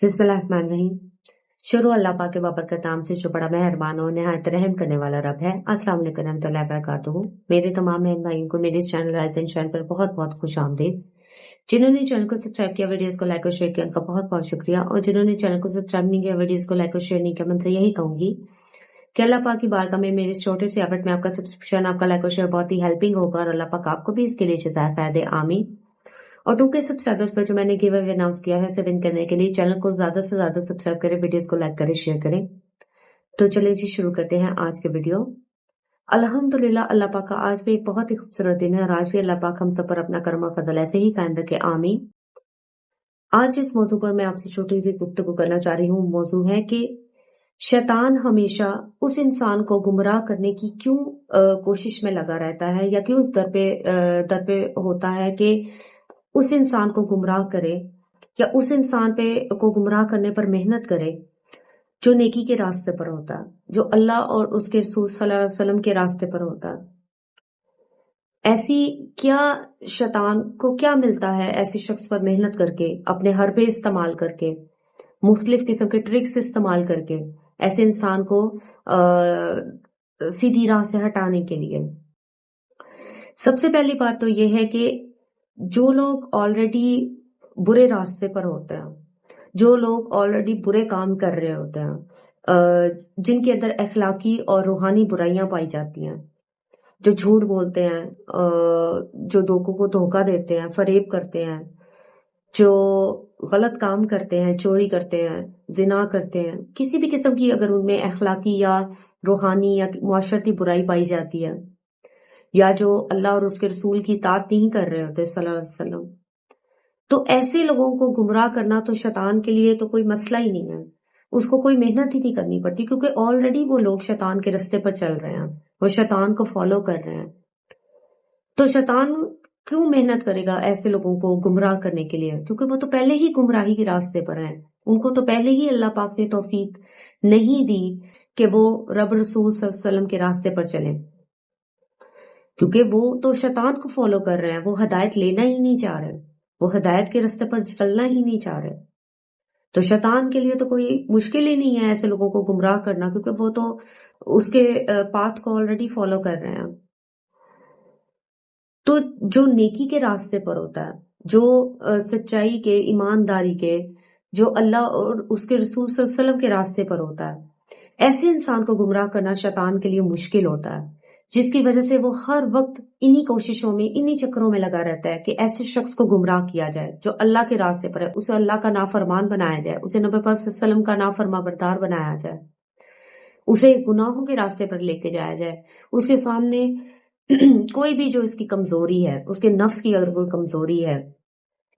बिस्मिल्लाहिर्रहमानिर्रहीम। शुरू अल्लाह पाक के बाबरकत नाम से जो बड़ा मेहरबान और निहायत रहम करने वाला रब है। अस्सलाम वालेकुम रहमतुल्लाहि व बरकातुहू। मेरे तमाम बहन भाइयों को मेरे इस चैनल राइजन चैनल पर बहुत बहुत खुश आमदीद। जिन्होंने चैनल को सब्सक्राइब किया, वीडियोस को लाइक और शेयर किया, उनका बहुत बहुत शुक्रिया। और जिन्होंने चैनल को सब्सक्राइब नहीं किया, वीडियोस को लाइक और शेयर नहीं किया, मैं उनसे यही कहूंगी कि अल्लाह पाक की बारगाह में मेरे इस छोटे से एफर्ट में आपका सब्सक्रिप्शन, आपका लाइक और शेयर बहुत ही हेल्पिंग होगा और अल्लाह पाक आपको भी इसके लिए जज़ाए खैर दे, आमीन। और 2K सब्सक्राइबर्स पर जो मैंने गिव अवे अनाउंस किया है, उसे विन करने के लिए चैनल को ज्यादा से ज्यादा सब्सक्राइब करें, वीडियोस को लाइक करें, शेयर करें। तो चलिए जी शुरू करते हैं आज के वीडियो। अल्हम्दुलिल्लाह, अल्लाह पाक का आज भी एक बहुत ही खूबसूरत दिन है और आज भी अल्लाह पाक हम सब पर अपना करम और फजल ऐसे ही कायम रखे, आमीन। आज इस मौजू पर मैं आपसे छोटी सी गुफ्तगू करना चाह रही हूँ। मौजू है कि शैतान हमेशा उस इंसान को गुमराह करने की क्यों कोशिश में लगा रहता है, या क्यों उस दर पे होता है कि उस इंसान को गुमराह करे, या उस इंसान को गुमराह करने पर मेहनत करे जो नेकी के रास्ते पर होता है, जो अल्लाह और उसके रसूल सल्लल्लाहु अलैहि वसल्लम के रास्ते पर होता है। ऐसी क्या शैतान को क्या मिलता है ऐसे शख्स पर मेहनत करके, अपने हरबे इस्तेमाल करके, मुख्तलिफ किस्म के ट्रिक्स इस्तेमाल करके ऐसे इंसान को सीधी राह से हटाने के लिए। सबसे पहली बात तो यह है कि जो लोग ऑलरेडी बुरे रास्ते पर होते हैं, जो लोग ऑलरेडी बुरे काम कर रहे होते हैं, जिनके अंदर अखलाकी और रूहानी बुराइयां पाई जाती हैं, जो झूठ बोलते हैं, जो लोगों को धोखा देते हैं, फरेब करते हैं, जो गलत काम करते हैं, चोरी करते हैं, जिना करते हैं, किसी भी किस्म की अगर उनमें अखलाकी या रूहानी या मुआशरती बुराई पाई जाती है, या जो अल्लाह और उसके रसूल की इताअत नहीं कर रहे होते सल्लल्लाहु अलैहि वसल्लम, तो ऐसे लोगों को गुमराह करना तो शैतान के लिए तो कोई मसला ही नहीं है। उसको कोई मेहनत ही नहीं करनी पड़ती, क्योंकि ऑलरेडी वो लोग शैतान के रास्ते पर चल रहे हैं, वो शैतान को फॉलो कर रहे हैं। तो शैतान क्यों मेहनत करेगा ऐसे लोगों को गुमराह करने के लिए? क्योंकि वो तो पहले ही गुमराही के रास्ते पर हैं। उनको तो पहले ही अल्लाह पाक ने तौफीक नहीं दी कि वो रब रसूल सल्लल्लाहु अलैहि वसल्लम के रास्ते पर चलें, क्योंकि वो तो शैतान को फॉलो कर रहे हैं। वो हिदायत लेना ही नहीं चाह रहे, वो हिदायत के रास्ते पर चलना ही नहीं चाह रहे। तो शैतान के लिए तो कोई मुश्किल ही नहीं है ऐसे लोगों को गुमराह करना, क्योंकि वो तो उसके पाथ को ऑलरेडी फॉलो कर रहे हैं। तो जो नेकी के रास्ते पर होता है, जो सच्चाई के, ईमानदारी के, जो अल्लाह और उसके रसूल सल्लल्लाहु अलैहि वसल्लम के रास्ते पर होता है, ऐसे इंसान को गुमराह करना शैतान के लिए मुश्किल होता है, जिसकी वजह से वो हर वक्त इन्हीं कोशिशों में, इन्हीं चक्करों में लगा रहता है कि ऐसे शख्स को गुमराह किया जाए जो अल्लाह के रास्ते पर है, उसे अल्लाह का नाफरमान बनाया जाए, उसे नबी पाक सल्लल्लाहु अलैहि वसल्लम का नाफरमाबरदार बनाया जाए, उसे गुनाहों के रास्ते पर लेके जाया जाए, उसके सामने कोई भी जो इसकी कमजोरी है, उसके नफ्स की अगर कोई कमजोरी है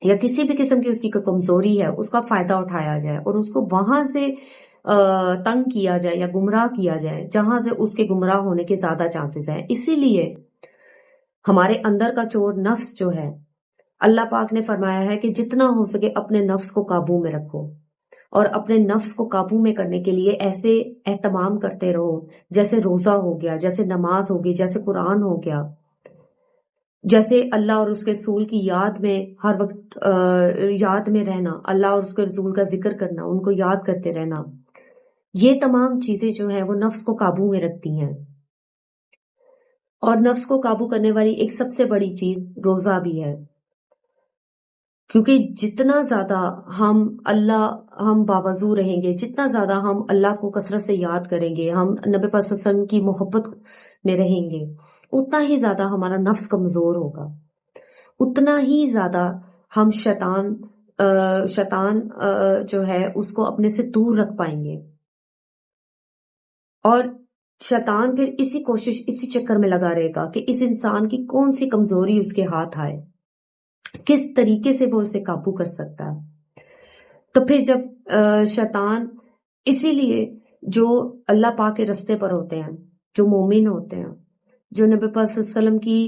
या किसी भी किस्म की उसकी कोई कमजोरी है, उसका फायदा उठाया जाए और उसको वहां से तंग किया जाए या गुमराह किया जाए जहां से उसके गुमराह होने के ज्यादा चांसेस हैं। इसीलिए हमारे अंदर का चोर नफ्स जो है, अल्लाह पाक ने फरमाया है कि जितना हो सके अपने नफ्स को काबू में रखो, और अपने नफ्स को काबू में करने के लिए ऐसे एहतमाम करते रहो जैसे रोजा हो गया, जैसे नमाज होगी, जैसे कुरान हो गया, जैसे अल्लाह और उसके रसूल की याद में हर वक्त याद में रहना, अल्लाह और उसके रसूल का जिक्र करना, उनको याद करते रहना। ये तमाम चीजें जो है वो नफ्स को काबू में रखती हैं। और नफ्स को काबू करने वाली एक सबसे बड़ी चीज रोजा भी है, क्योंकि जितना ज्यादा हम बावजू रहेंगे, जितना ज्यादा हम अल्लाह को कसरत से याद करेंगे, हम नबी पाक सल्लल्लाहु अलैहि वसल्लम की मोहब्बत में रहेंगे, उतना ही ज्यादा हमारा नफ्स कमजोर होगा, उतना ही ज्यादा हम शैतान जो है उसको अपने से दूर रख पाएंगे। और शैतान फिर इसी चक्कर में लगा रहेगा कि इस इंसान की कौन सी कमजोरी उसके हाथ आए, किस तरीके से वो उसे काबू कर सकता है। तो फिर जब शैतान, इसीलिए जो अल्लाह पाक के रास्ते पर होते हैं, जो मोमिन होते हैं, जो नबी पाक सल्लल्लाहु अलैहि वसल्लम की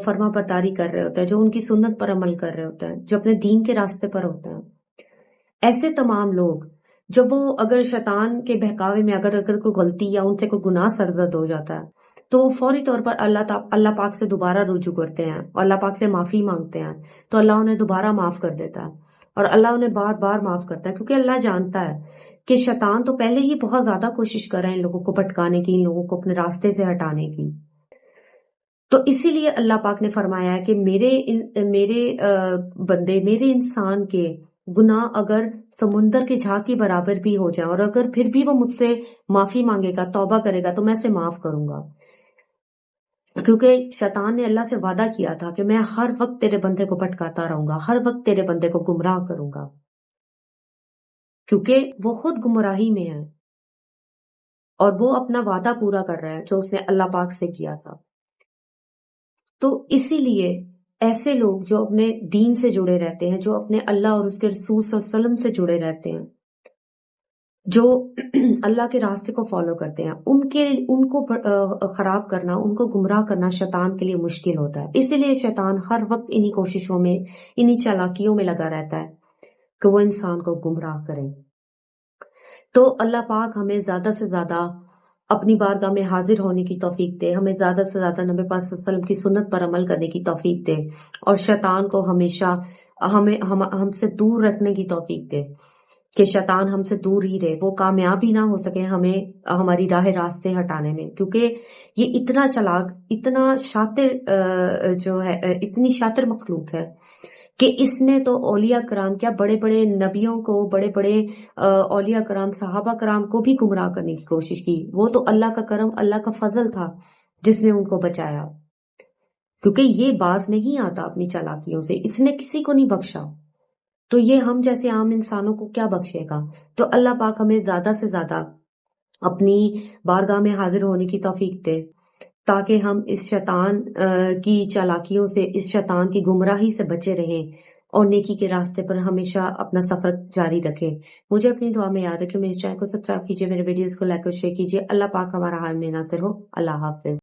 फर्मा बरदारी कर रहे होते हैं, जो उनकी सुन्नत पर अमल कर रहे होते हैं, जो अपने दीन के रास्ते पर होते हैं, ऐसे तमाम लोग जब वो अगर शैतान के बहकावे में अगर कोई गलती या उनसे कोई गुनाह सरजद हो जाता है, तो फौरी तौर पर अल्लाह पाक से दोबारा रुजू करते हैं और अल्लाह पाक से माफी मांगते हैं, तो अल्लाह उन्हें दोबारा माफ कर देता है اور اللہ انہیں بار بار معاف کرتا ہے، کیونکہ اللہ جانتا ہے کہ شیطان تو پہلے ہی بہت زیادہ کوشش کر رہے ہیں ان لوگوں کو بھٹکانے کی، ان لوگوں کو اپنے راستے سے ہٹانے کی۔ تو اسی لیے اللہ پاک نے فرمایا ہے کہ میرے بندے، میرے انسان کے گناہ اگر سمندر کے جھاگ کے برابر بھی ہو جائیں، اور اگر پھر بھی وہ مجھ سے معافی مانگے گا، توبہ کرے گا، تو میں اسے معاف کروں گا، کیونکہ شیطان نے اللہ سے وعدہ کیا تھا کہ میں ہر وقت تیرے بندے کو بھٹکاتا رہوں گا، ہر وقت تیرے بندے کو گمراہ کروں گا، کیونکہ وہ خود گمراہی میں ہے اور وہ اپنا وعدہ پورا کر رہا ہے جو اس نے اللہ پاک سے کیا تھا۔ تو اسی لیے ایسے لوگ جو اپنے دین سے جڑے رہتے ہیں، جو اپنے اللہ اور اس کے رسول صلی اللہ علیہ وسلم سے جڑے رہتے ہیں، جو اللہ کے راستے کو فالو کرتے ہیں، ان کو خراب کرنا، ان کو گمراہ کرنا شیطان کے لیے مشکل ہوتا ہے۔ اسی لیے شیطان ہر وقت انہی کوششوں میں، انہی چالاکیوں میں لگا رہتا ہے کہ وہ انسان کو گمراہ کرے۔ تو اللہ پاک ہمیں زیادہ سے زیادہ اپنی بارگاہ میں حاضر ہونے کی توفیق دے، ہمیں زیادہ سے زیادہ نبی پاک صلی اللہ علیہ وسلم کی سنت پر عمل کرنے کی توفیق دے، اور شیطان کو ہمیشہ ہم سے دور رکھنے کی توفیق دے، کہ شیطان ہم سے دور ہی رہے، وہ کامیاب ہی نہ ہو سکے ہمیں ہماری راہ راست سے ہٹانے میں، کیونکہ یہ اتنا چلاک، اتنا شاطر جو ہے، اتنی شاطر مخلوق ہے کہ اس نے تو اولیاء کرام کیا، بڑے بڑے نبیوں کو، بڑے بڑے اولیاء کرام، صحابہ کرام کو بھی گمراہ کرنے کی کوشش کی۔ وہ تو اللہ کا کرم، اللہ کا فضل تھا جس نے ان کو بچایا، کیونکہ یہ باز نہیں آتا اپنی چالاکیوں سے، اس نے کسی کو نہیں بخشا، تو یہ ہم جیسے عام انسانوں کو کیا بخشے گا۔ تو اللہ پاک ہمیں زیادہ سے زیادہ اپنی بارگاہ میں حاضر ہونے کی توفیق دے، تاکہ ہم اس شیطان کی چالاکیوں سے، اس شیطان کی گمراہی سے بچے رہیں، اور نیکی کے راستے پر ہمیشہ اپنا سفر جاری رکھیں۔ مجھے اپنی دعا میں یاد رکھیں، میرے چینل کو سبسکرائب کیجیے، میرے ویڈیوز کو لائک اور شیئر کیجیے۔ اللہ پاک ہمارا حامی ناصر ہو۔ اللہ حافظ۔